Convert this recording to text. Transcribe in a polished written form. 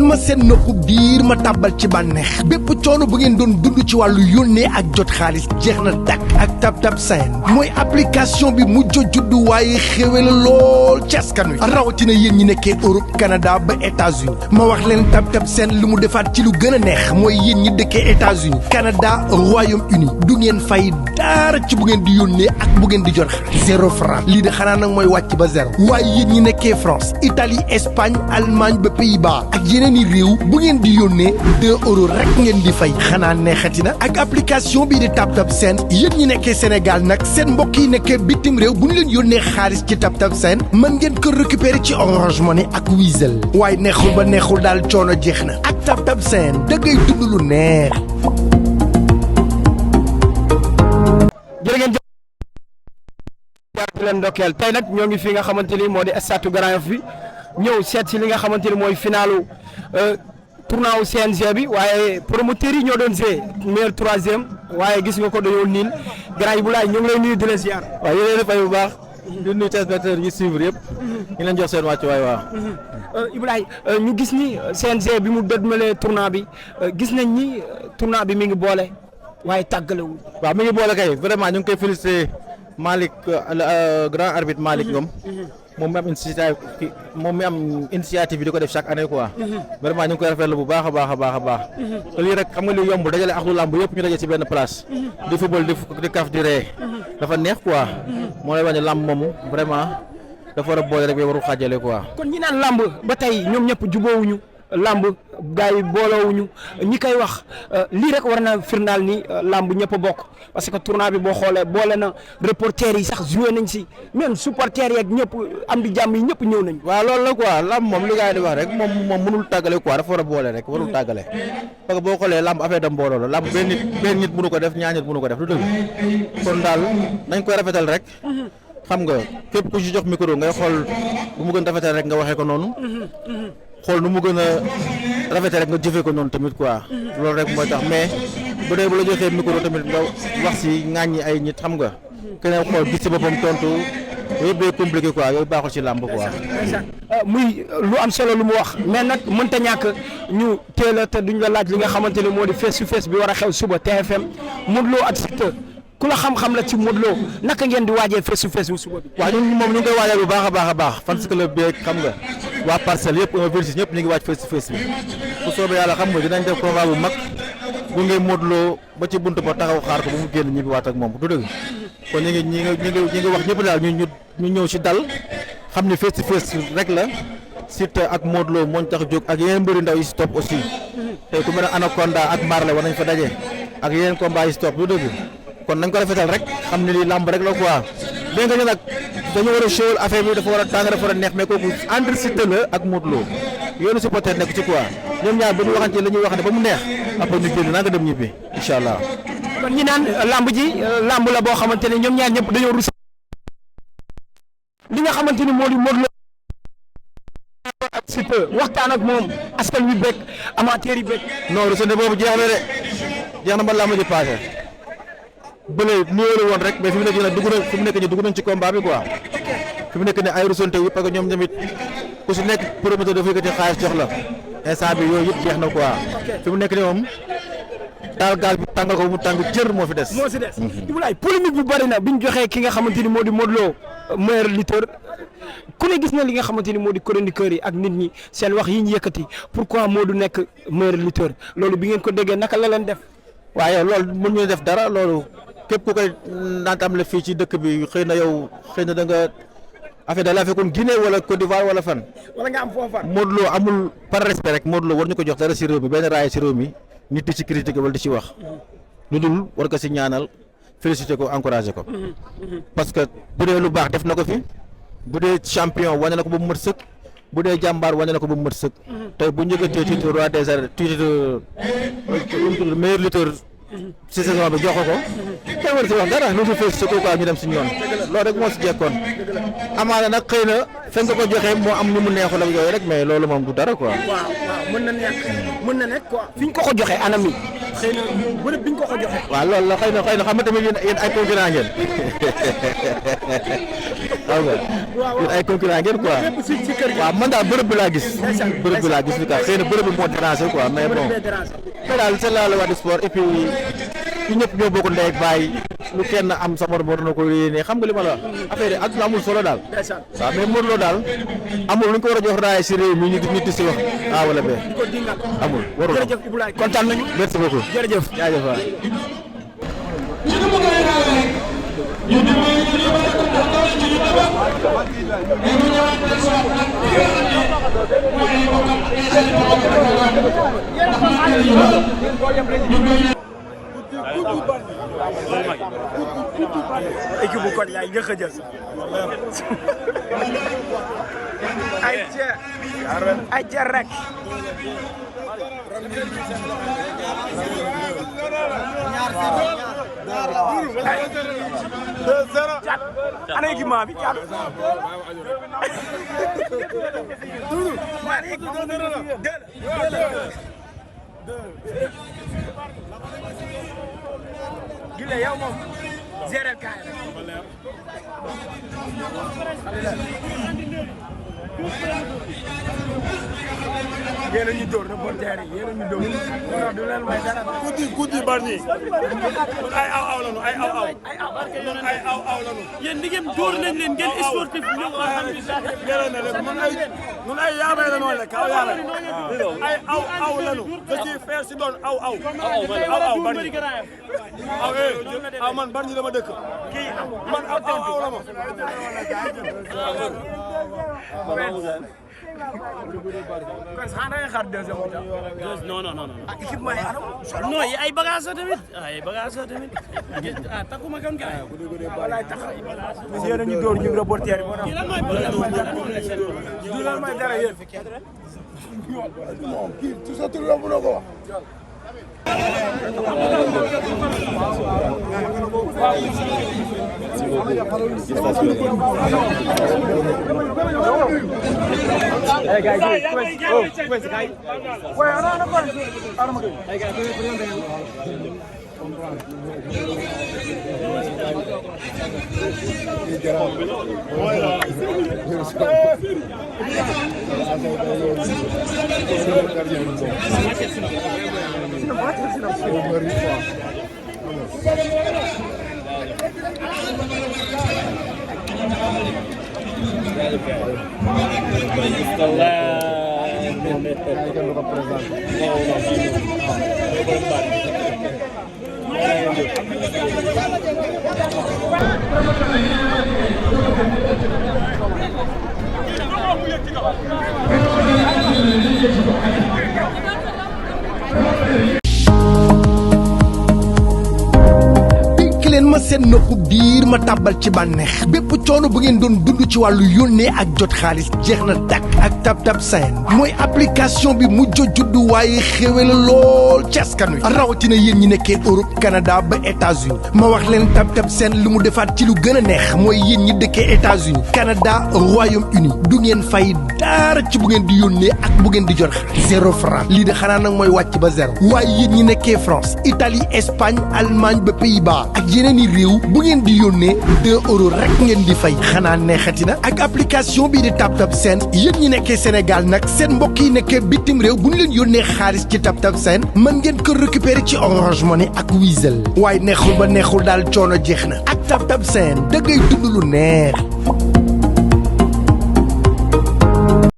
ma seen nopp biir ma tàbbal ci bànneex bépp coono bu ngeen doon dund ci wàllu yónnee ak jot xaalis jeex na dàkk ak TapTap Send mooy application bi mujj juddu waaye xéwé la lool ci askan wi rawatina yéen ñi nekkee Europe Canada ba États-Unis ma wax leen TapTap Send lu mu defaat ci lu gën a neex mooy yéen ñi dëkkee États-Unis Canada Royaume-Uni du ngeen fay dara ci bu ngeen di yónnee ak bu ngeen di jot xaalis 0 franc lii de xanaa nag mooy wàcc ba zéro waaye yéen ñi nekkee France Italie Espagne Allemagne ba Pays-Bas ak yeneen i réew bu ngeen di yónnee 2 euros rek ngeen di fay xanaa neexati na ak application bii di TapTap Send yéen ñi nekkee Sénégal nag seen mbokk yi nekkee bitim réew bu ñu leen yónnee xaalis ci TapTap Send mën ngeen ko récupérer ci Orange Money ak Wizall waaye neexul ba neexul daal coono jeex na ak TapTap Send da ngay dund lu neex. jërë ngeen jëf leen ndokkeel tey nag ñoo ngi fi nga xamante ni moo di stade Grand Yoff bi ñëw seet si li nga xamante ni mooy finalu tournoi CNG bi waaye promoteurs yi ñoo doon joué meilleur troisième waaye gis nga ko dañoo niin grand Ibou Laye ñoo ngi lay nuyu di la ziar. waaw yéen a fay bu baax di nuyu téléspectateurs yi suivre yëpp ñu leen jox seen wàccuwaay waaw. Ibou Laye ñu gis ni CNG bi mu dëdmalee tournoi bi gis nañ ni tournoi bi mi ngi boole waaye tàggalewul. waaw mi ngi boole kay vraiment ñu ngi koy félicité Malick grand arbitre Malick Ngom moom mi am initiative bi di ko def chaque année quoi. vraiment ñu ngi koy rafetlu bu baax a baax a baax a baax. te lii rek xam nga li yombul dajale ak lu làmb yëpp ñu daje ci benn place. di football di kaf di ree dafa neex quoi. moo lay wax ne làmb moomu vraiment dafa war a boole rek ba warul xaajale quoi. kon ñi naan làmb ba tey ñoom ñëpp jubóowuñu làmb gars yi boolowuñu ñi koy wax lii rek war na firnaal ni làmb ñëpp a bokk parce que tournoi bi boo xoolee boole na reporters yi sax joué nañ si même supporters yeeg ñëpp am di jàmm yi ñëpp ñëw nañ. waaw loolu la quoi làmb moom li gars yi di wax rek moom mënul tàggale quoi dafa war a boole rek warul tàggale parce que boo xoolee làmb affaire da mbooloo la làmb benn nit mënu ko def ñaar nit mënu ko def du dëgg kon daal nañ koy rafetal rek. xam nga képp ku ci jox micro ngay xool bu mu gën rafetal rek nga waxee ko noonu. xool nu mu gën a rafetee rek nga jëfee ko noonu tamit quoi loolu rek mooy tax mais bu dee bu la joxee micro tamit nga wax si ŋàññi ay nit xam nga keneen xool gis ci boppam tontu yëpp day compliqué quoi yooyu baaxul ci làmb quoi. muy lu am solo lu mu wax mais nag mënta ñàkk ñu teel a te duñ la laaj li nga xamante ne moo di face to face bi war a xew suba TFM Modou Lo ak Siteu ku la xam-xam la ci Modou Lo naka ngeen di waajee face to face bu suba bi. waaw ñun moom ñu ngi koy waajal bu baax a baax a baax fan si club beeg xam nga waa parcelle yëpp 1/26 ñëpp ñu ngi waaj face to face bi bu soobee yàlla xam nga dinañ def combat bu mag bu ngeen Modou Lo ba ci buntu ba taxaw xaar ko ba mu génn ñibbi waat ak moom du dëgg kon ñu ngi wax ñëpp daal ñu ñëw si dal xam ni face to face rek la Siteu ak Modou Lo moo ñu tax jóg ak yeneen mbëri ndaw yi si topp aussi tey ku mel ne Anaconda ak Marley war nañ fa daje ak yeneen combat yi si topp du dëgg kon nañ ko rafetal rek xam ne lii làmb rek la quoi dégg nga ñu nag dañu war a show affaire bi dafa war a tàng dafa war a neex mais kooku entre Siteu la ak Modou Lo yoonu supporter nekk ci quoi ñoom ñaar ba ñu waxante la ñuy wax ne ba mu neex après ñu génn naa nga dem ñibbi incha allah. kon ñi naan làmb ji làmb la boo xamante ne ñoom ñaar ñëpp dañoo rus li nga xamante ni moo di Modou Lo ak Siteu waxtaan ak moom askan wi bëgg amateur yi bëgg. non rusante boobu jeex na de jeex na ba làmb ji passé bële nuyoo la woon rek mais fi mu nekk nii nag dugg nañ ci combat bi quoi fi mu nekk nii ay rusante yi parce que ñoom tamit ku si nekk promoteur dafa yëkkati xaalis jox la instant bi yooyu yëpp jeex na quoi fi mu nekk nii moom daal gaal bi tàngal ko mu tàng jër moo fi des. moo si des Ibou Laye polémique bi bari na bi ñu joxee ki nga xamante ni moo di Modou Lo meilleur lutteur ku ne gis na li nga xamante ni moo di chroniqueur yi ak nit ñi seen wax yi ñu yëkkati pourquoi Modou nekk meilleur lutteur loolu bi ngeen ko déggee naka la leen def. waaye loolu mën ñu def dara loolu képp ku koy naataam la fii ci dëkk bi xëy na yow xëy na da nga affaire da la fekkoon Guinée wala Côte d'Ivoire wala fan. wala nga am foofa. Modou Lo amul par respect rek Modou Lo war ñu ko jox dara si réew mi benn raay si réew mi nit di ci critiquer wala di ci wax lu dul war ko si ñaanal féliciter ko encourager ko. parce que bu dee lu baax def na ko fi bu dee champion wane na ko ba mu mët sëkk bu dee jàmbaar wane na ko ba mu mët sëkk tey bu njëkkatee titre roi des arènes titre meilleur lutteur si saison bi jox ko kenn war si wax dara lu dul féliciter ko quoi ñu dem suñu yoon loolu rek moo si jekkoon amaana nag xëy na fa nga ko joxee moo am ni mu neexul ak yooyu rek mais loolu moom du dara quoi. waaw mën na nekk quoi fi ñu ko joxee anam yi xëy na bërëb bi ñu ko joxe. waaw loolu la xëy na xam nga tamit yéen ay concurrent ngeen xam nga yéen ay concurrent ngeen quoi waaw man daal bërëb bi laa gis bërëb bi laa gis ni quoi xëy na bërëb bi moo dérangé quoi mais bon mais daal c'est la loi du sport et puis ñu ñëpp ñoo bokk ndey ak baay lu kenn am sa morom war na ko yéene xam nga li ma la wax affaire yi àdduna amul solo daal waaw mais Modou Lo daal amul lu ñu ko war a jox raay si réew mi ñu di si wax A wala B amul warul jërëjëf Ibulaay kontaan nañu. merci beaucoup jërëjëf jaajëf waay. équipe bu Côte yaay njëkk a jël. ay ca rek. ana équipement bi caat. Gile yow moom gérer kaay yéen a ñu dóor reporter yi yéen a ñu dóor du leen may dara. guddi Bargny ay aw lañu ay aw lañu yéen di ngeen dóor nañ leen ngeen sportif ñoo ko alhamdulilah ñun ay yaabay lañu lekk aw yaabay ay aw lañu da ci faire si doon aw Bargny aw man Bargny dama dëkk man aw la ma kon xanaa da ngay xaar deuxième mi-temps. non équipement yi anam. non yi ay bagages la tamit takkuma kan gaay walaay tax yéen a ñu dóor ñu reporter yi. lan mooy problème du leen may dara yéen. kii tout ça tout le monde ko wax. ma seen nopp biir ma tàbbal ci bànneex bépp coono bu ngeen doon dund ci wàllu yónnee ak jot xaalis jeex na dakk ak TapTap Send mooy application bi mujj juddu waaye xéwe la lool ci askan wi rawatina yéen ñi nekkee Europe Canada ba États-Unis ma wax leen TapTap Send lu mu defaat ci lu gën a neex mooy yéen ñi dëkkee États-Unis Canada Royaume-Uni du ngeen fay dara ci bu ngeen di yónnee ak bu ngeen di jot xaalis 0 franc lii de xanaa nag mooy wàcc ba zéro waaye yéen ñi nekkee France Italie Espagne Allemagne ba Pays-Bas ak yeneen i réew bu ngeen di yónnee 2 euros rek ngeen di fay xanaa neexati na ak application bii di TapTap Send yéen ñi nekkee Sénégal nag seen mbokk yi nekkee bitim réew bu ñu leen yónnee xaalis ci TapTap Send mën ngeen ko récupérer ci Orange Money ak Wizall waaye neexul ba neexul daal coono jeex na ak TapTap Send da ngay dund lu neex.